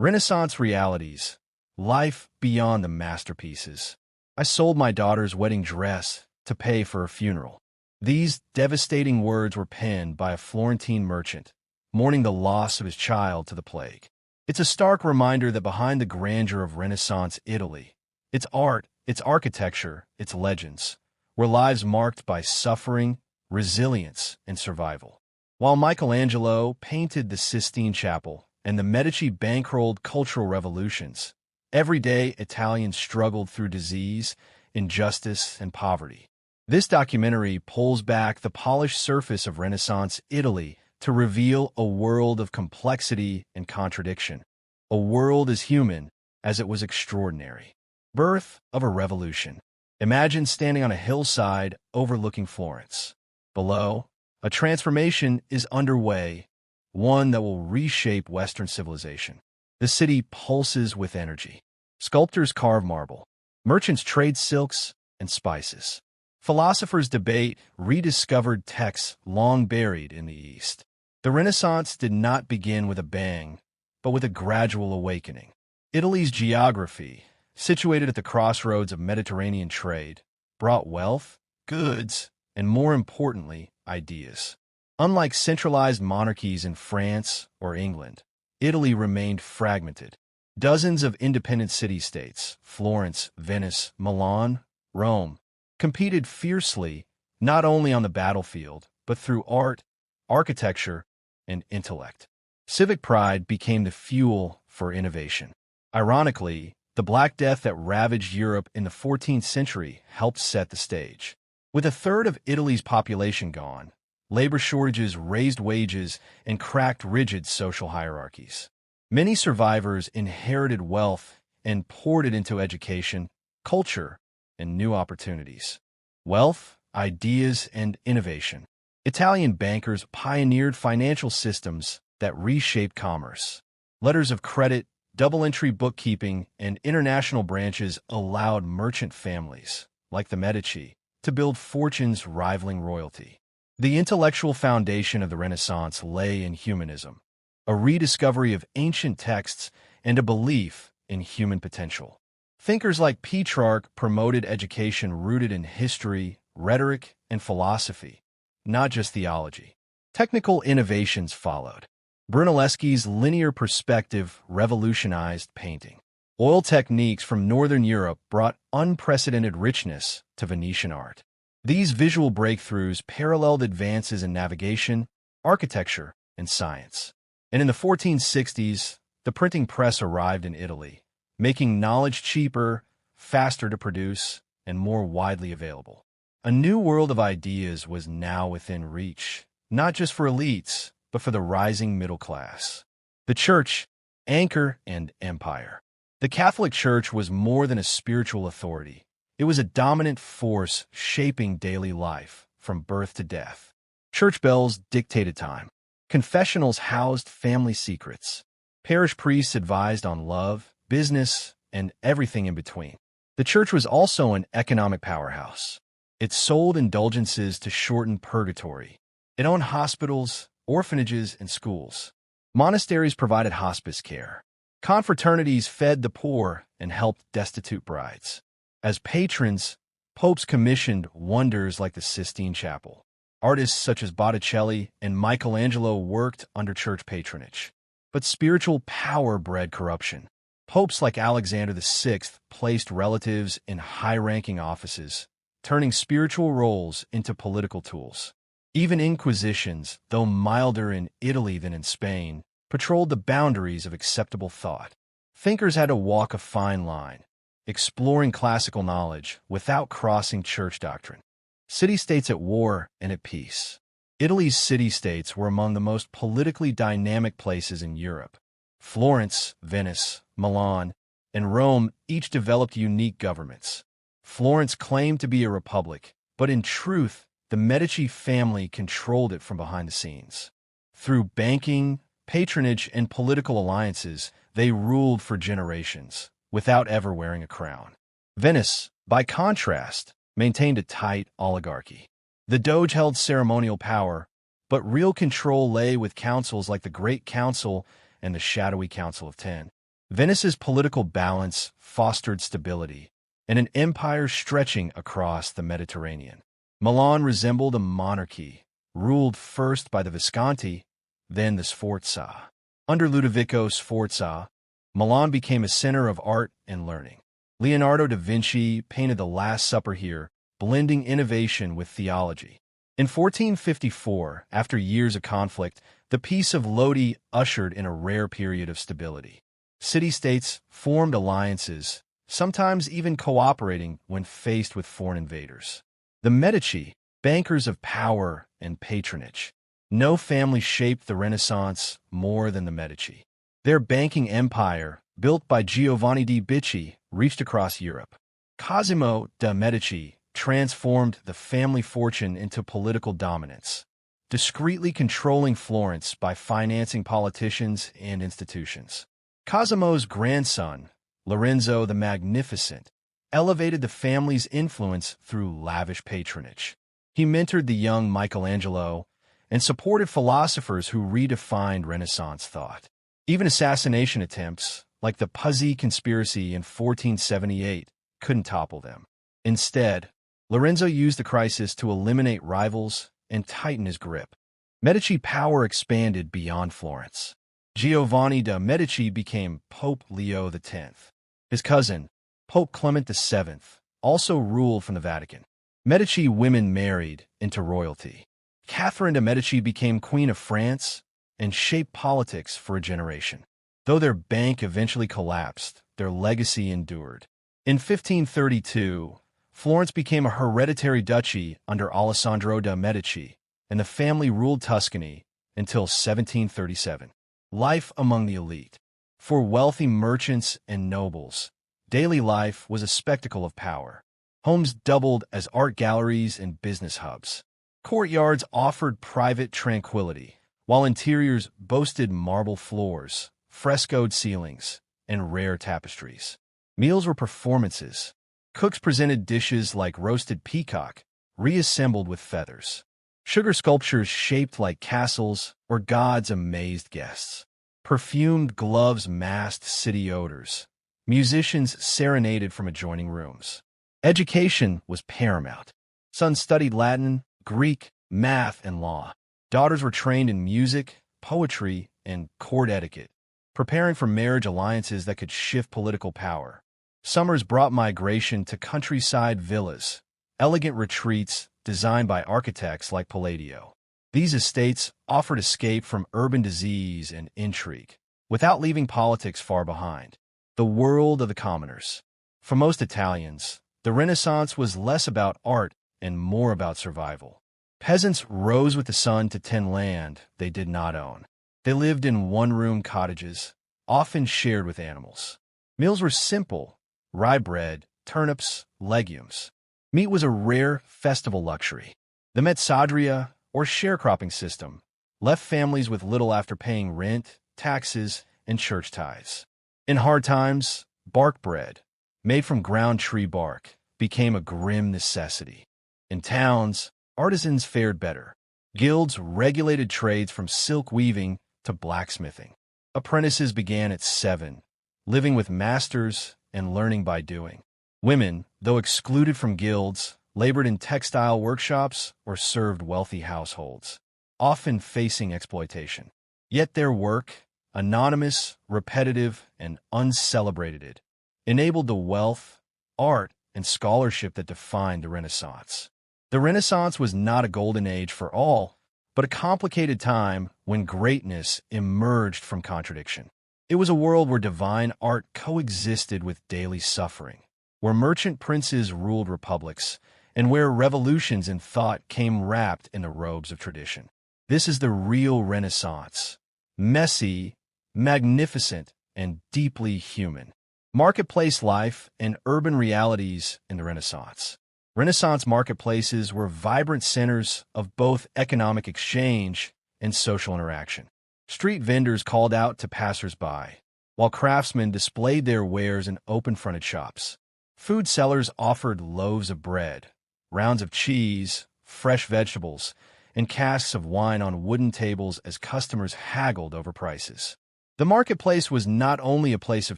Renaissance realities. Life beyond the masterpieces. I sold my daughter's wedding dress to pay for her funeral. These devastating words were penned by a Florentine merchant, mourning the loss of his child to the plague. It's a stark reminder that behind the grandeur of Renaissance Italy, its art, its architecture, its legends, were lives marked by suffering, resilience, and survival. While Michelangelo painted the Sistine Chapel and the Medici bankrolled cultural revolutions, everyday Italians struggled through disease, injustice, and poverty. This documentary pulls back the polished surface of Renaissance Italy to reveal a world of complexity and contradiction, a world as human as it was extraordinary. Birth of a revolution. Imagine standing on a hillside overlooking Florence. Below, a transformation is underway, one that will reshape Western civilization. The city pulses with energy. Sculptors carve marble. Merchants trade silks and spices. Philosophers debate rediscovered texts long buried in the East. The Renaissance did not begin with a bang, but with a gradual awakening. Italy's geography, situated at the crossroads of Mediterranean trade, brought wealth, goods, and more importantly, ideas. Unlike centralized monarchies in France or England, Italy remained fragmented. Dozens of independent city-states, Florence, Venice, Milan, Rome, competed fiercely not only on the battlefield, but through art, architecture, and intellect. Civic pride became the fuel for innovation. Ironically, the Black Death that ravaged Europe in the 14th century helped set the stage. With a third of Italy's population gone, labor shortages raised wages and cracked rigid social hierarchies. Many survivors inherited wealth and poured it into education, culture, and new opportunities. Wealth, ideas, and innovation. Italian bankers pioneered financial systems that reshaped commerce. Letters of credit, double-entry bookkeeping, and international branches allowed merchant families, like the Medici, to build fortunes rivaling royalty. The intellectual foundation of the Renaissance lay in humanism, a rediscovery of ancient texts and a belief in human potential. Thinkers like Petrarch promoted education rooted in history, rhetoric, and philosophy, not just theology. Technical innovations followed. Brunelleschi's linear perspective revolutionized painting. Oil techniques from Northern Europe brought unprecedented richness to Venetian art. These visual breakthroughs paralleled advances in navigation, architecture, and science. And in the 1460s, the printing press arrived in Italy, making knowledge cheaper, faster to produce, and more widely available. A new world of ideas was now within reach, not just for elites, but for the rising middle class. The Church, anchor and empire. The Catholic Church was more than a spiritual authority. It was a dominant force shaping daily life, from birth to death. Church bells dictated time. Confessionals housed family secrets. Parish priests advised on love, business, and everything in between. The church was also an economic powerhouse. It sold indulgences to shorten purgatory. It owned hospitals, orphanages, and schools. Monasteries provided hospice care. Confraternities fed the poor and helped destitute brides. As patrons, popes commissioned wonders like the Sistine Chapel. Artists such as Botticelli and Michelangelo worked under church patronage. But spiritual power bred corruption. Popes like Alexander VI placed relatives in high-ranking offices, turning spiritual roles into political tools. Even inquisitions, though milder in Italy than in Spain, patrolled the boundaries of acceptable thought. Thinkers had to walk a fine line, exploring classical knowledge without crossing church doctrine. City-states at war and at peace. Italy's city-states were among the most politically dynamic places in Europe. Florence, Venice, Milan, and Rome each developed unique governments. Florence claimed to be a republic, but in truth, the Medici family controlled it from behind the scenes. Through banking, patronage, and political alliances, they ruled for generations, without ever wearing a crown. Venice, by contrast, maintained a tight oligarchy. The Doge held ceremonial power, but real control lay with councils like the Great Council and the shadowy Council of Ten. Venice's political balance fostered stability, and an empire stretching across the Mediterranean. Milan resembled a monarchy, ruled first by the Visconti, then the Sforza. Under Ludovico Sforza, Milan became a center of art and learning. Leonardo da Vinci painted the Last Supper here, blending innovation with theology. In 1454, after years of conflict, the Peace of Lodi ushered in a rare period of stability. City-states formed alliances, sometimes even cooperating when faced with foreign invaders. The Medici, bankers of power and patronage. No family shaped the Renaissance more than the Medici. Their banking empire, built by Giovanni di Bicci, reached across Europe. Cosimo de' Medici transformed the family fortune into political dominance, discreetly controlling Florence by financing politicians and institutions. Cosimo's grandson, Lorenzo the Magnificent, elevated the family's influence through lavish patronage. He mentored the young Michelangelo and supported philosophers who redefined Renaissance thought. Even assassination attempts, like the Puzzi conspiracy in 1478, couldn't topple them. Instead, Lorenzo used the crisis to eliminate rivals and tighten his grip. Medici power expanded beyond Florence. Giovanni de' Medici became Pope Leo X. His cousin, Pope Clement VII, also ruled from the Vatican. Medici women married into royalty. Catherine de' Medici became Queen of France and shaped politics for a generation. Though their bank eventually collapsed, their legacy endured. In 1532, Florence became a hereditary duchy under Alessandro de' Medici, and the family ruled Tuscany until 1737. Life among the elite. For wealthy merchants and nobles, daily life was a spectacle of power. Homes doubled as art galleries and business hubs. Courtyards offered private tranquility, while interiors boasted marble floors, frescoed ceilings, and rare tapestries. Meals were performances. Cooks presented dishes like roasted peacock, reassembled with feathers. Sugar sculptures shaped like castles or gods amazed guests. Perfumed gloves masked city odors. Musicians serenaded from adjoining rooms. Education was paramount. Sons studied Latin, Greek, math, and law. Daughters were trained in music, poetry, and court etiquette, preparing for marriage alliances that could shift political power. Summers brought migration to countryside villas, elegant retreats designed by architects like Palladio. These estates offered escape from urban disease and intrigue, without leaving politics far behind. The world of the commoners. For most Italians, the Renaissance was less about art and more about survival. Peasants rose with the sun to tend land they did not own. They lived in one-room cottages, often shared with animals. Meals were simple: rye bread, turnips, legumes. Meat was a rare festival luxury. The Mezzadria, or sharecropping system, left families with little after paying rent, taxes, and church tithes. In hard times, bark bread, made from ground tree bark, became a grim necessity. In towns, artisans fared better. Guilds regulated trades from silk weaving to blacksmithing. Apprentices began at 7, living with masters and learning by doing. Women, though excluded from guilds, labored in textile workshops or served wealthy households, often facing exploitation. Yet their work, anonymous, repetitive, and uncelebrated, enabled the wealth, art, and scholarship that defined the Renaissance. The Renaissance was not a golden age for all, but a complicated time when greatness emerged from contradiction. It was a world where divine art coexisted with daily suffering, where merchant princes ruled republics, and where revolutions in thought came wrapped in the robes of tradition. This is the real Renaissance: messy, magnificent, and deeply human. Marketplace life and urban realities in the Renaissance. Renaissance marketplaces were vibrant centers of both economic exchange and social interaction. Street vendors called out to passers-by, while craftsmen displayed their wares in open-fronted shops. Food sellers offered loaves of bread, rounds of cheese, fresh vegetables, and casks of wine on wooden tables as customers haggled over prices. The marketplace was not only a place of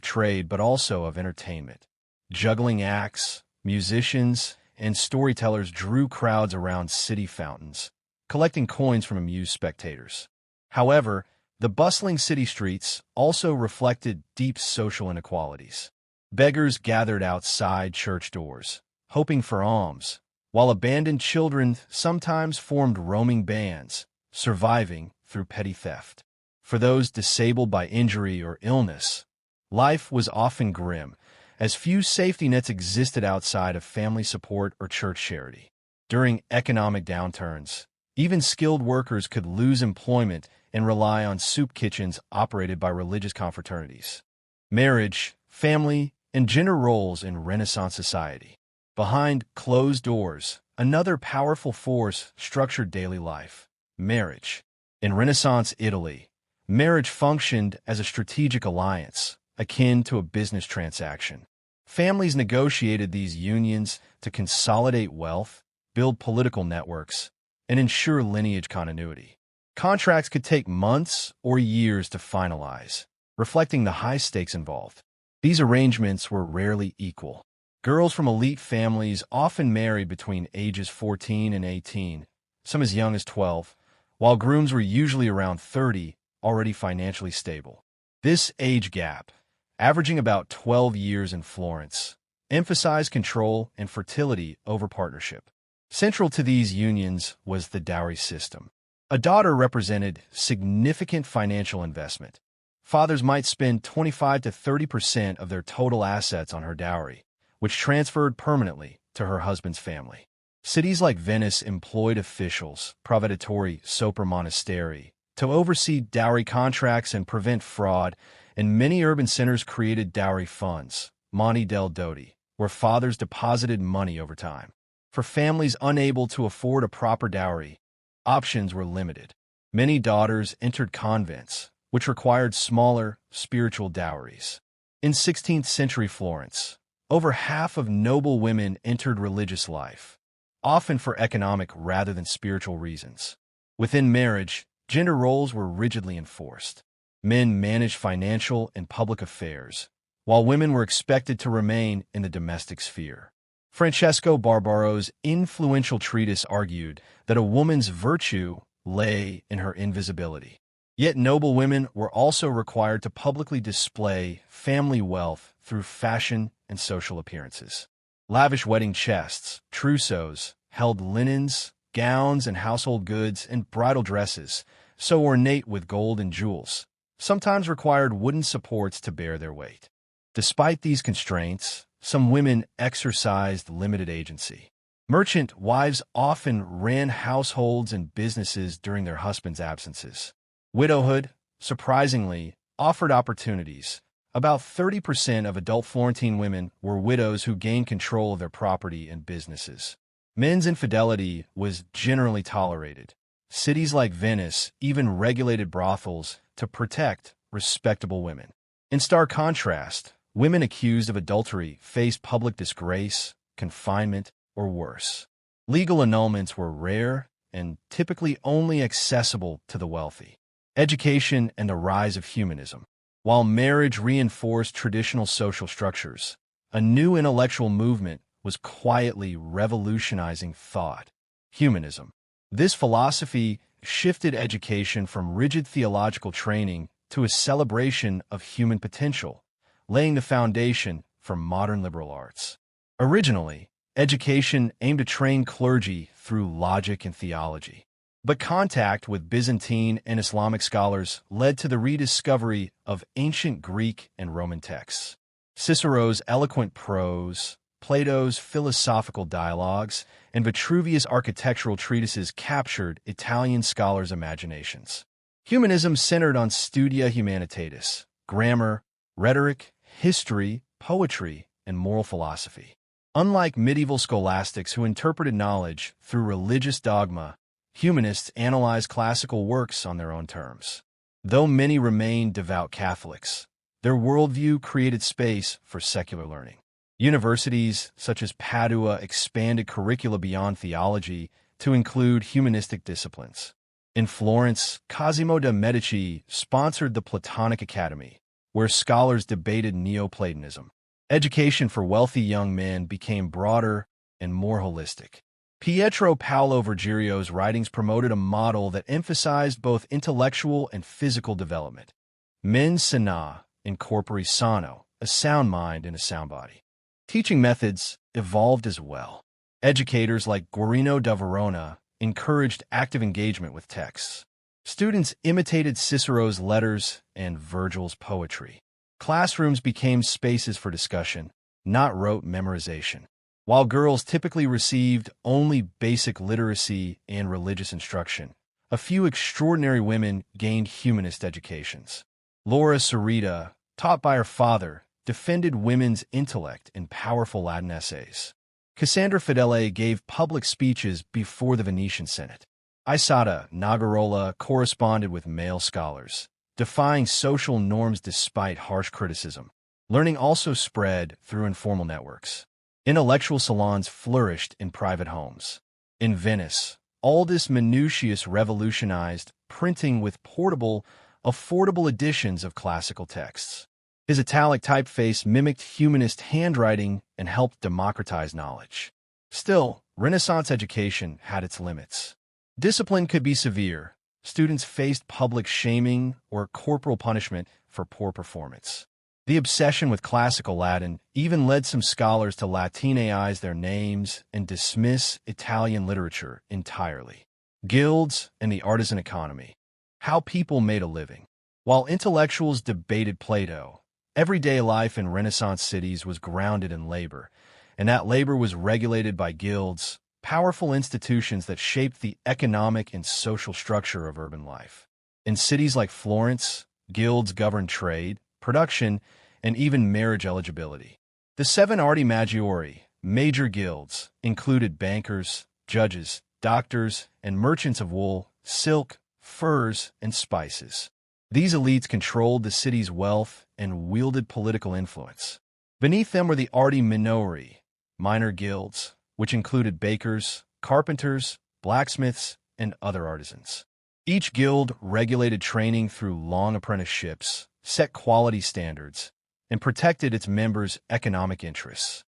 trade but also of entertainment. Juggling acts, musicians, and storytellers drew crowds around city fountains, collecting coins from amused spectators. However, the bustling city streets also reflected deep social inequalities. Beggars gathered outside church doors, hoping for alms, while abandoned children sometimes formed roaming bands, surviving through petty theft. For those disabled by injury or illness, life was often grim, as few safety nets existed outside of family support or church charity. During economic downturns, even skilled workers could lose employment and rely on soup kitchens operated by religious confraternities. Marriage, family, and gender roles in Renaissance society. Behind closed doors, another powerful force structured daily life: marriage. In Renaissance Italy, marriage functioned as a strategic alliance, akin to a business transaction. Families negotiated these unions to consolidate wealth, build political networks, and ensure lineage continuity. Contracts could take months or years to finalize, reflecting the high stakes involved. These arrangements were rarely equal. Girls from elite families often married between ages 14 and 18, some as young as 12, while grooms were usually around 30, already financially stable. This age gap, averaging about 12 years in Florence, emphasized control and fertility over partnership. Central to these unions was the dowry system. A daughter represented significant financial investment. Fathers might spend 25 to 30% of their total assets on her dowry, which transferred permanently to her husband's family. Cities like Venice employed officials, provveditori sopra monasteri, to oversee dowry contracts and prevent fraud, and many urban centers created dowry funds, monte del doti, where fathers deposited money over time. For families unable to afford a proper dowry, options were limited. Many daughters entered convents, which required smaller spiritual dowries. In 16th century Florence, over half of noble women entered religious life, often for economic rather than spiritual reasons. Within marriage, gender roles were rigidly enforced. Men managed financial and public affairs, while women were expected to remain in the domestic sphere. Francesco Barbaro's influential treatise argued that a woman's virtue lay in her invisibility. Yet noble women were also required to publicly display family wealth through fashion and social appearances. Lavish wedding chests, trousseaux, held linens, gowns and household goods, and bridal dresses, so ornate with gold and jewels, sometimes required wooden supports to bear their weight. Despite these constraints, some women exercised limited agency. Merchant wives often ran households and businesses during their husbands' absences. Widowhood, surprisingly, offered opportunities. About 30% of adult Florentine women were widows who gained control of their property and businesses. Men's infidelity was generally tolerated. Cities like Venice even regulated brothels to protect respectable women. In stark contrast, women accused of adultery faced public disgrace, confinement, or worse. Legal annulments were rare and typically only accessible to the wealthy. Education and the rise of humanism. While marriage reinforced traditional social structures, a new intellectual movement was quietly revolutionizing thought: humanism. This philosophy shifted education from rigid theological training to a celebration of human potential, laying the foundation for modern liberal arts. Originally, education aimed to train clergy through logic and theology. But contact with Byzantine and Islamic scholars led to the rediscovery of ancient Greek and Roman texts. Cicero's eloquent prose, Plato's philosophical dialogues, and Vitruvius' architectural treatises captured Italian scholars' imaginations. Humanism centered on studia humanitatis, grammar, rhetoric, history, poetry, and moral philosophy. Unlike medieval scholastics who interpreted knowledge through religious dogma, humanists analyzed classical works on their own terms. Though many remained devout Catholics, their worldview created space for secular learning. Universities such as Padua expanded curricula beyond theology to include humanistic disciplines. In Florence, Cosimo de' Medici sponsored the Platonic Academy, where scholars debated Neoplatonism. Education for wealthy young men became broader and more holistic. Pietro Paolo Virgilio's writings promoted a model that emphasized both intellectual and physical development. Mens sana in corpore sano, a sound mind in a sound body. Teaching methods evolved as well. Educators like Guarino da Verona encouraged active engagement with texts. Students imitated Cicero's letters and Virgil's poetry. Classrooms became spaces for discussion, not rote memorization. While girls typically received only basic literacy and religious instruction, a few extraordinary women gained humanist educations. Laura Sarita, taught by her father, defended women's intellect in powerful Latin essays. Cassandra Fedele gave public speeches before the Venetian Senate. Isata Nagarola corresponded with male scholars, defying social norms despite harsh criticism. Learning also spread through informal networks. Intellectual salons flourished in private homes. In Venice, Aldus Manutius revolutionized printing with portable, affordable editions of classical texts. His italic typeface mimicked humanist handwriting and helped democratize knowledge. Still, Renaissance education had its limits. Discipline could be severe. Students faced public shaming or corporal punishment for poor performance. The obsession with classical Latin even led some scholars to Latinaize their names and dismiss Italian literature entirely. Guilds and the artisan economy. How people made a living. While intellectuals debated Plato, everyday life in Renaissance cities was grounded in labor, and that labor was regulated by guilds, powerful institutions that shaped the economic and social structure of urban life. In cities like Florence, guilds governed trade, production, and even marriage eligibility. The seven Arti Maggiori, major guilds, included bankers, judges, doctors, and merchants of wool, silk, furs, and spices. These elites controlled the city's wealth and wielded political influence. Beneath them were the Arti Minori, minor guilds, which included bakers, carpenters, blacksmiths, and other artisans. Each guild regulated training through long apprenticeships, set quality standards, and protected its members' economic interests.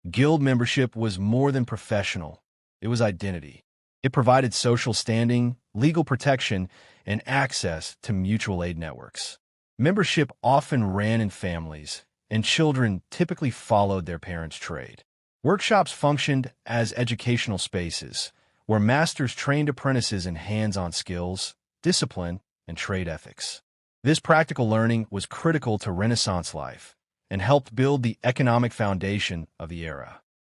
Guild membership was more than professional, it was identity. It provided social standing, legal protection, and access to mutual aid networks. Membership often ran in families, and children typically followed their parents' trade. Workshops functioned as educational spaces, where masters trained apprentices in hands-on skills, discipline, and trade ethics. This practical learning was critical to Renaissance life and helped build the economic foundation of the era.